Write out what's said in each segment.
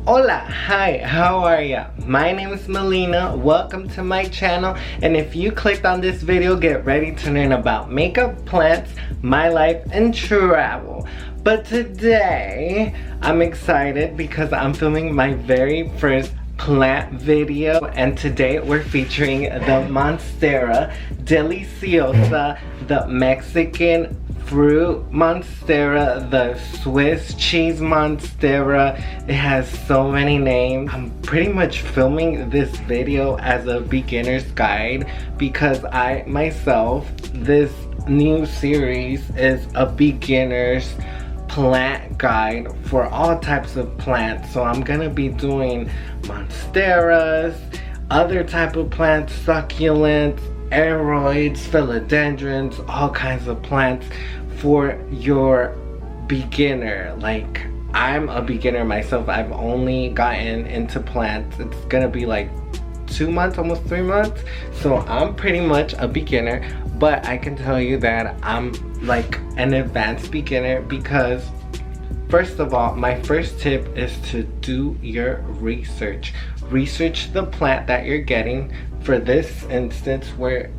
Hola, hi, how are ya? My name is Melina. Welcome to my channel, and if you clicked on this video, get ready to learn about makeup, plants, my life, and travel. But today, I'm excited because I'm filming my very first plant video, and today we're featuring the Monstera Deliciosa, the Mexican fruit Monstera, the Swiss cheese Monstera. It has so many names. I'm pretty much filming this video as a beginner's guide because I myself, this new series is a beginner's plant guide for all types of plants. So I'm gonna be doing monsteras, other type of plants, succulents, aeroids, philodendrons, all kinds of plants for your beginner. Like, I'm a beginner myself. I've only gotten into plants. It's gonna be like 2 months, almost 3 months. So I'm pretty much a beginner, but I can tell you that I'm like an advanced beginner because first of all, my first tip is to do your research. Research the plant that you're getting. For this instance, we're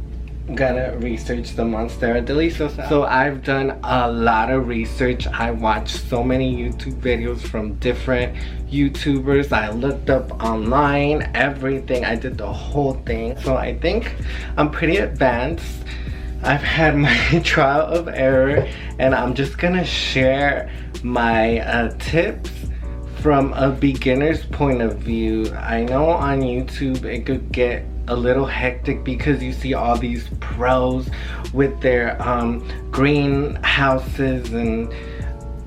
gonna research the Monstera Deliciosa. So I've done a lot of research. I watched so many YouTube videos from different YouTubers. I looked up online, everything. I did the whole thing. So I think I'm pretty advanced. I've had my trial of error, and I'm just gonna share my tips from a beginner's point of view. I know on YouTube it could get a little hectic because you see all these pros with their greenhouses and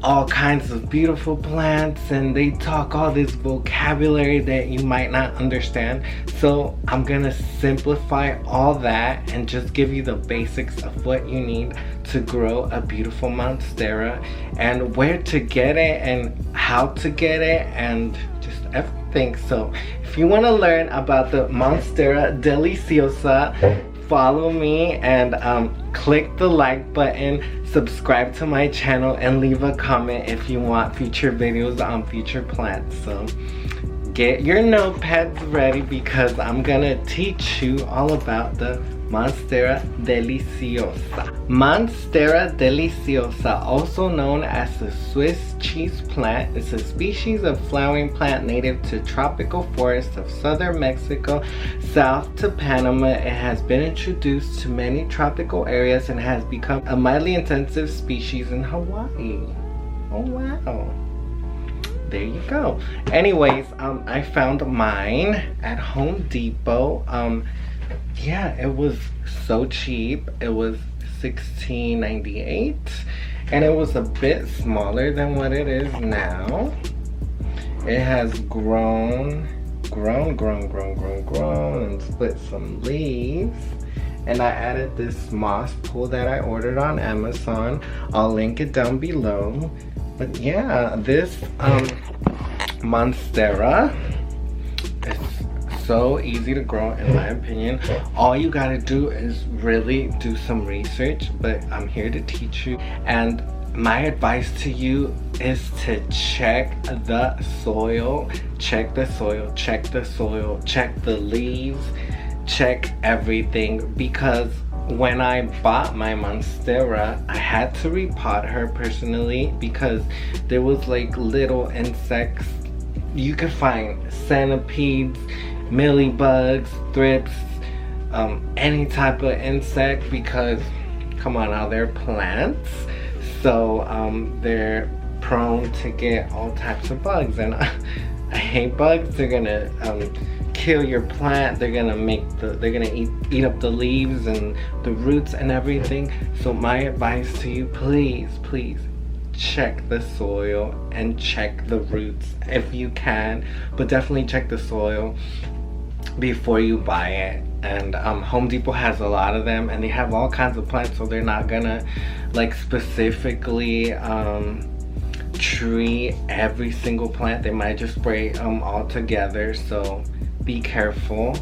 all kinds of beautiful plants, and they talk all this vocabulary that you might not understand. So I'm gonna simplify all that and just give you the basics of what you need to grow a beautiful Monstera, and where to get it and how to get it and just everything. So if you want to learn about the Monstera Deliciosa, follow me and click the like button, subscribe to my channel, and leave a comment if you want future videos on future plants. So get your notepads ready because I'm gonna teach you all about the Monstera Deliciosa. Monstera Deliciosa, also known as the Swiss cheese plant, is a species of flowering plant native to tropical forests of southern Mexico south to Panama. It has been introduced to many tropical areas and has become a mildly intensive species in Hawaii. Oh wow. There you go. Anyways, I found mine at Home Depot. Yeah, it was so cheap. It was $16.98, and it was a bit smaller than what it is now. It has grown and split some leaves. And I added this moss pool that I ordered on Amazon. I'll link it down below. But yeah, this Monstera is so easy to grow in my opinion. All you gotta do is really do some research, but I'm here to teach you. And my advice to you is to check the soil, check the soil, check the soil, check the leaves, check everything, because when I bought my Monstera, I had to repot her personally because there was like little insects. You could find centipedes, mealybugs, thrips, any type of insect, because come on now, they're plants. So they're prone to get all types of bugs, and I hate bugs. They're gonna kill your plant. They're gonna eat up the leaves and the roots and everything. So my advice to you, please check the soil and check the roots if you can, but definitely check the soil before you buy it. And Home Depot has a lot of them, and they have all kinds of plants, so they're not gonna like specifically treat every single plant. They might just spray all together, so be careful.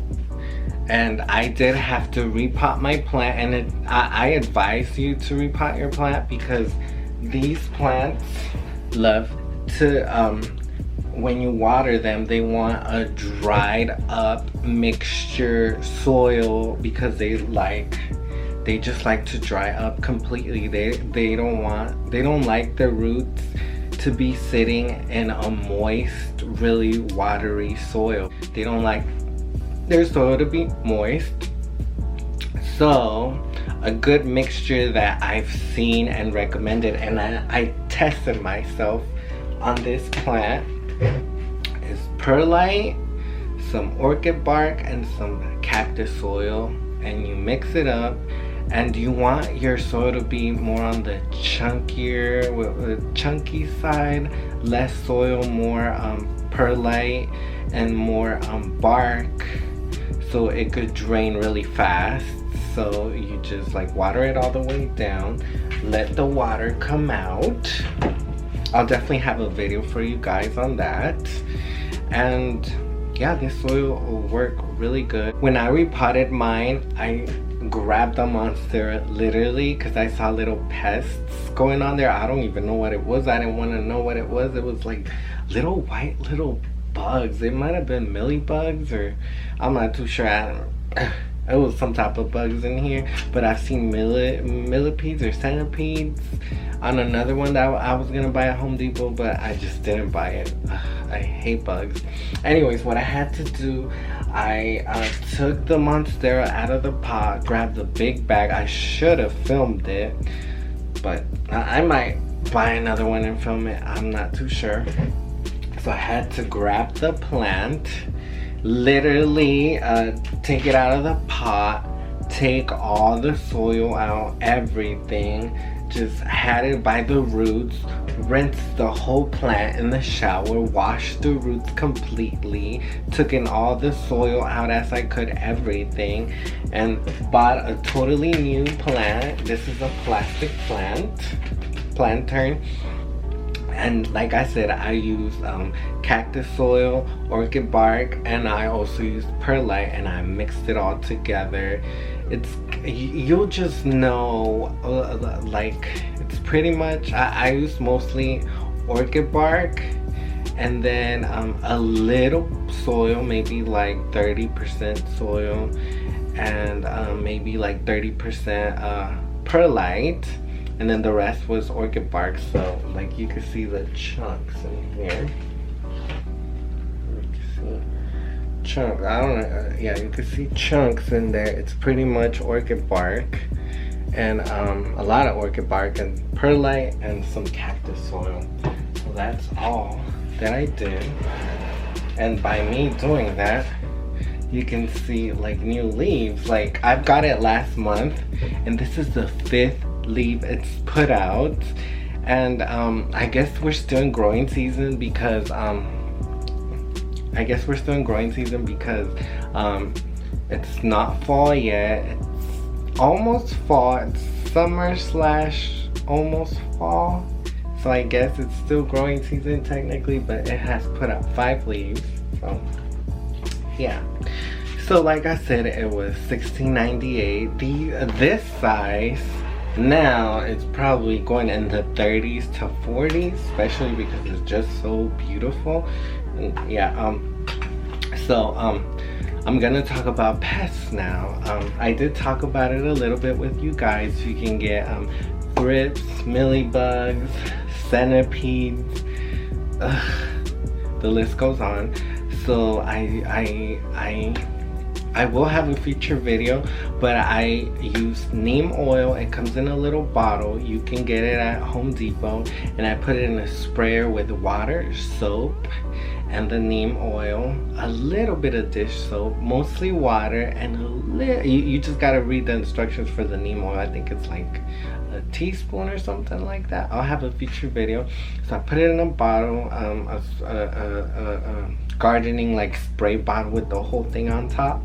And I did have to repot my plant, and I advise you to repot your plant because these plants love to when you water them, they want a dried up mixture soil because they just like to dry up completely. They don't like their roots to be sitting in a moist, really watery soil. They don't like their soil to be moist. So a good mixture that I've seen and recommended, and I tested myself on this plant, is perlite, some orchid bark, and some cactus soil. And you mix it up, and you want your soil to be more on the chunkier, chunky side, less soil, more perlite, and more bark, so it could drain really fast. So you just like water it all the way down, let the water come out. I'll definitely have a video for you guys on that. And yeah, this soil will work really good. When I repotted mine, I grabbed a Monstera literally because I saw little pests going on there. I don't even know what it was. I didn't want to know what it was. It was like little white little bugs. It might have been mealybugs, or I'm not too sure. It was some type of bugs in here, but I've seen millipedes or centipedes on another one that I was gonna buy at Home Depot, but I just didn't buy it. I hate bugs. Anyways, what I had to do, I took the Monstera out of the pot, grabbed the big bag. I should have filmed it, but I might buy another one and film it. I'm not too sure. So I had to grab the plant, literally take it out of the pot, take all the soil out, everything, just had it by the roots, rinse the whole plant in the shower, washed the roots completely, took in all the soil out as I could, everything, and bought a totally new plant. This is a plastic planter. And like I said, I use cactus soil, orchid bark, and I also use perlite, and I mixed it all together. You'll just know, like, it's pretty much, I use mostly orchid bark, and then a little soil, maybe like 30% soil, and maybe like 30% perlite. And then the rest was orchid bark. So like you can see the chunks in here. You can see chunks. I don't know. Yeah, you can see chunks in there. It's pretty much orchid bark, and a lot of orchid bark and perlite and some cactus soil. So that's all that I did. And by me doing that, you can see like new leaves. Like I've got it last month, and this is the 5th leaf it's put out. And I guess we're still in growing season because it's not fall yet. It's almost fall. It's summer / almost fall. So I guess it's still growing season technically, but it has put out 5 leaves. So yeah. So like I said, it was $16.98. This size now it's probably going in the 30s to 40s, especially because it's just so beautiful. And yeah, so I'm gonna talk about pests now. I did talk about it a little bit with you guys. You can get thrips, mealybugs, centipedes, the list goes on. So I will have a future video, but I use neem oil. It comes in a little bottle. You can get it at Home Depot, and I put it in a sprayer with water, soap, and the neem oil, a little bit of dish soap, mostly water, and a little, you just gotta read the instructions for the neem oil. I think it's like a teaspoon or something like that. I'll have a future video. So I put it in a bottle, gardening like spray bottle with the whole thing on top,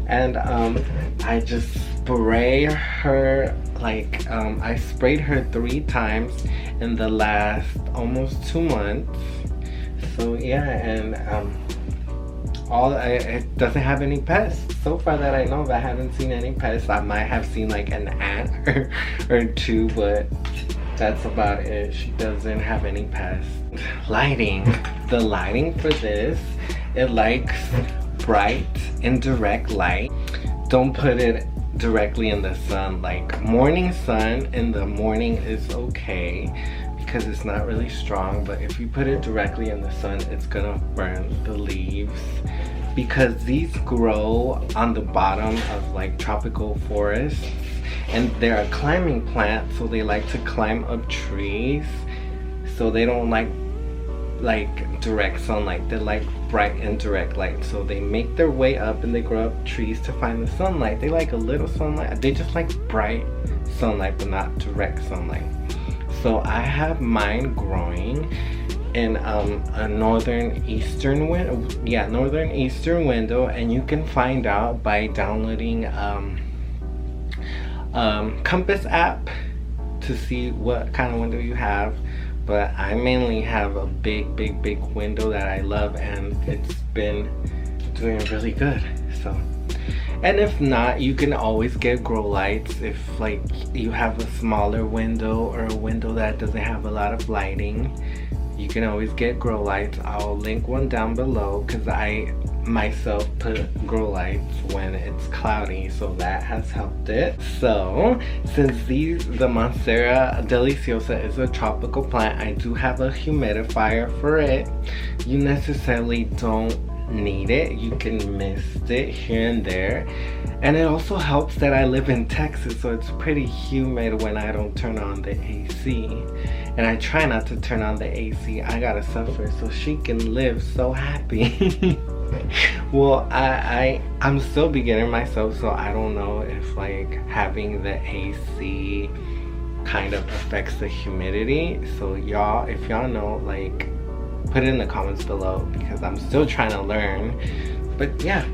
and I just spray her like I sprayed her 3 times in the last almost 2 months. So yeah, and it doesn't have any pests so far that I know of. I haven't seen any pests. I might have seen like an ant or 2, but that's about it. She doesn't have any pests. Lighting. The lighting for this, it likes bright indirect light. Don't put it directly in the sun. Like morning sun in the morning is okay because it's not really strong, but if you put it directly in the sun, it's gonna burn the leaves, because these grow on the bottom of like tropical forests, and they're a climbing plant, so they like to climb up trees. So they don't like direct sunlight. They like bright indirect light. So they make their way up and they grow up trees to find the sunlight. They like a little sunlight. They just like bright sunlight, but not direct sunlight. So I have mine growing in a northeastern window, and you can find out by downloading Compass app to see what kind of window you have. But I mainly have a big window that I love, and it's been doing really good. So, and if not, you can always get grow lights if like you have a smaller window or a window that doesn't have a lot of lighting. You can always get grow lights. I'll link one down below because I myself put grow lights when it's cloudy, so that has helped it. So since the Monstera Deliciosa is a tropical plant, I do have a humidifier for it. You necessarily don't need it. You can mist it here and there. And it also helps that I live in Texas, so it's pretty humid when I don't turn on the AC. And I try not to turn on the AC. I gotta suffer so she can live so happy. Well, I'm still beginning myself, so I don't know if like having the AC kind of affects the humidity. So y'all, if y'all know, like put it in the comments below, because I'm still trying to learn. But yeah,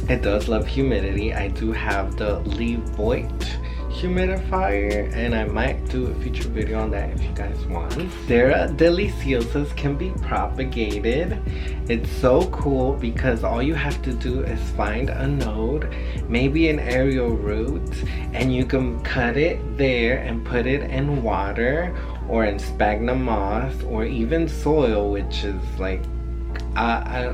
it does love humidity. I do have the Levoit humidifier, and I might do a future video on that if you guys want. Monstera Deliciosas can be propagated. It's so cool because all you have to do is find a node, maybe an aerial root, and you can cut it there and put it in water or in sphagnum moss or even soil, which is like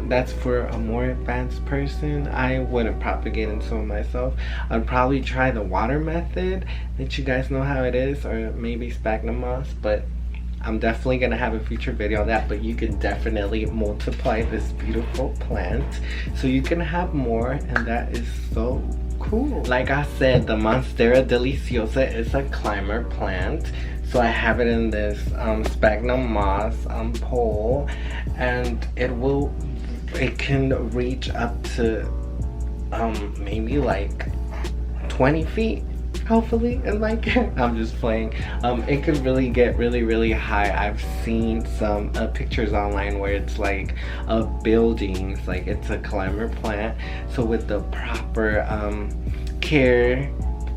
that's for a more advanced person. I wouldn't propagate into it myself. I'd probably try the water method that you guys know how it is, or maybe sphagnum moss, but I'm definitely gonna have a future video on that. But you can definitely multiply this beautiful plant so you can have more, and that is so cool. Like I said, the Monstera Deliciosa is a climber plant. So I have it in this sphagnum moss pole, and it can reach up to maybe like 20 feet, hopefully. And like I'm just playing. It could really get really high. I've seen some pictures online where it's like buildings, like it's a climber plant. So with the proper care,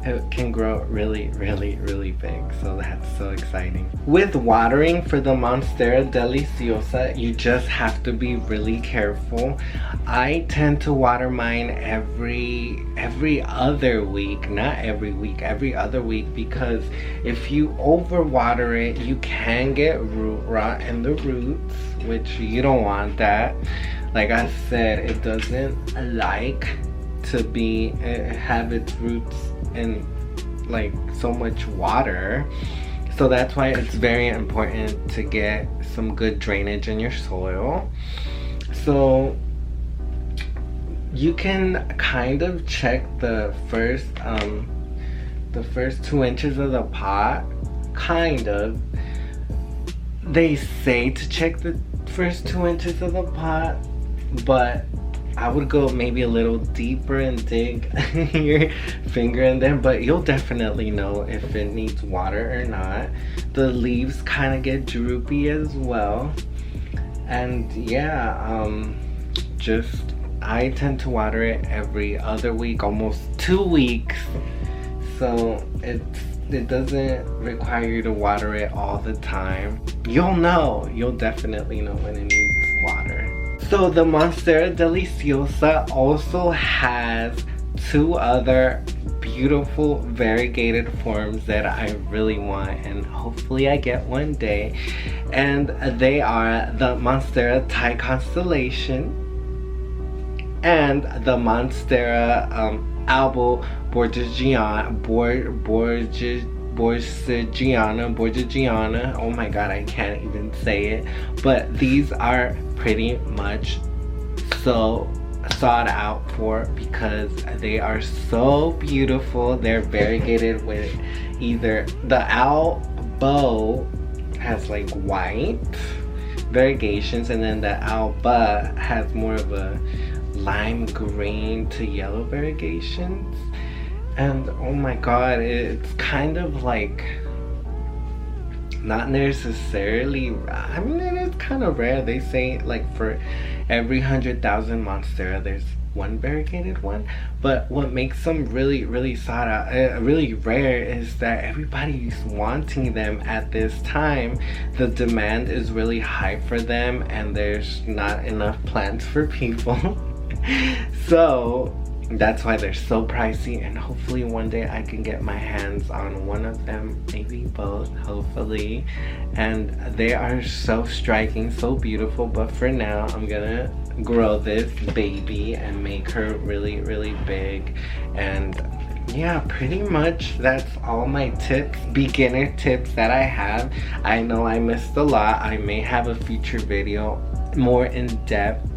it can grow really big. So that's so exciting. With watering for the Monstera Deliciosa, you just have to be really careful. I tend to water mine every other week, not every week, every other week, because if you overwater it, you can get root rot in the roots, which you don't want that. Like I said, it doesn't like to have its roots in like so much water. So that's why it's very important to get some good drainage in your soil. So you can kind of check the first 2 inches of the pot. Kind of. They say to check the first 2 inches of the pot, but I would go maybe a little deeper and dig your finger in there, but you'll definitely know if it needs water or not. The leaves kind of get droopy as well. And yeah, I tend to water it every other week, almost 2 weeks. So it doesn't require you to water it all the time. You'll definitely know when it needs water. So the Monstera Deliciosa also has 2 other beautiful variegated forms that I really want, and hopefully I get one day. And they are the Monstera Thai Constellation and the Monstera Albo Borgigiana. Oh my god, I can't even say it. But these are pretty much so sought out for because they are so beautiful. They're variegated with either the Albo has like white variegations, and then the Alba has more of a lime green to yellow variegations. And oh my god, it's kind of like not necessarily, I mean, it is kind of rare. They say like for every 100,000 Monstera there's one variegated one. But what makes them really sought out, really rare, is that everybody's wanting them at this time. The demand is really high for them, and there's not enough plants for people. So that's why they're so pricey, and hopefully one day I can get my hands on one of them, maybe both, hopefully. And they are so striking, so beautiful. But for now, I'm gonna grow this baby and make her really big. And yeah, pretty much that's all my tips, beginner tips that I have. I know I missed a lot. I may have a future video more in depth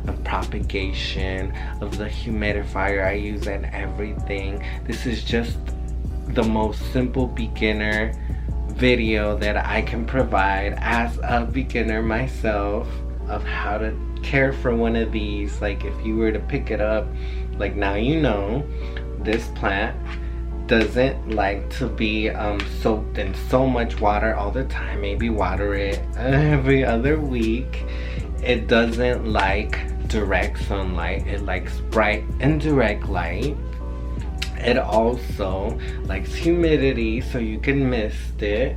of propagation, of the humidifier I use and everything. This is just the most simple beginner video that I can provide as a beginner myself of how to care for one of these. Like if you were to pick it up, like now you know this plant doesn't like to be soaked in so much water all the time. Maybe water it every other week. It doesn't like direct sunlight. It likes bright and direct light. It also likes humidity, so you can mist it.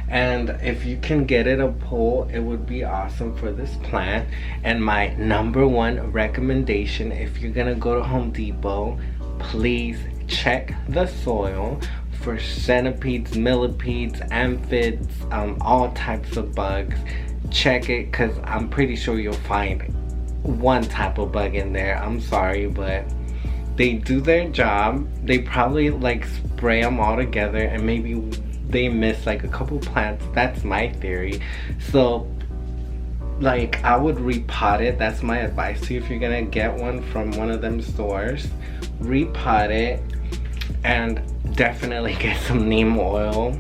And if you can get it a pole, it would be awesome for this plant. And my #1 recommendation, if you're gonna go to Home Depot, please check the soil for centipedes, millipedes, aphids, all types of bugs. Check it, because I'm pretty sure you'll find one type of bug in there. I'm sorry, but they do their job. They probably like spray them all together, and maybe they miss like a couple plants. That's my theory. So like I would repot it. That's my advice to you. If you're gonna get one from one of them stores, repot it, and definitely get some neem oil,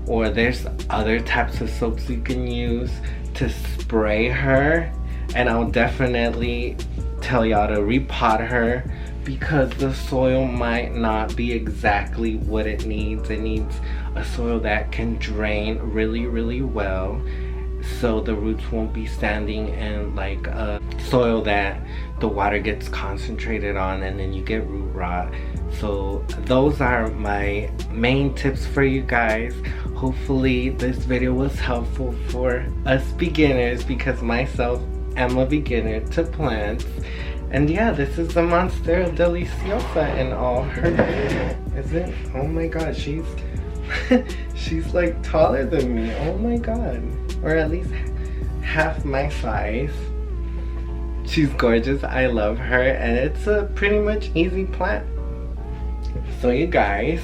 or there's other types of soaps you can use to spray her. And I'll definitely tell y'all to repot her, because the soil might not be exactly what it needs. It needs a soil that can drain really well, so the roots won't be standing in like a soil that the water gets concentrated on, and then you get root rot. So those are my main tips for you guys. Hopefully this video was helpful for us beginners, because myself am a beginner to plants. And yeah, this is the Monstera Deliciosa in all her, is it? Oh my god, she's she's like taller than me. Oh my god, or at least half my size. She's gorgeous. I love her, and it's a pretty much easy plant. So you guys,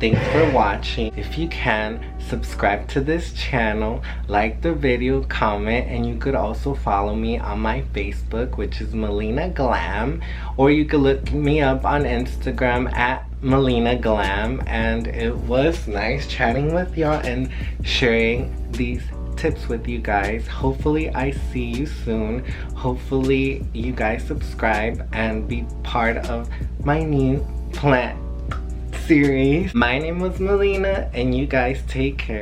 thanks for watching. If you can, subscribe to this channel, like the video, comment, and you could also follow me on my Facebook, which is Melina Glam, or you could look me up on Instagram at Melina Glam. And it was nice chatting with y'all and sharing these tips with you guys. Hopefully I see you soon. Hopefully you guys subscribe and be part of my new plant series. My name was Melina, and you guys take care.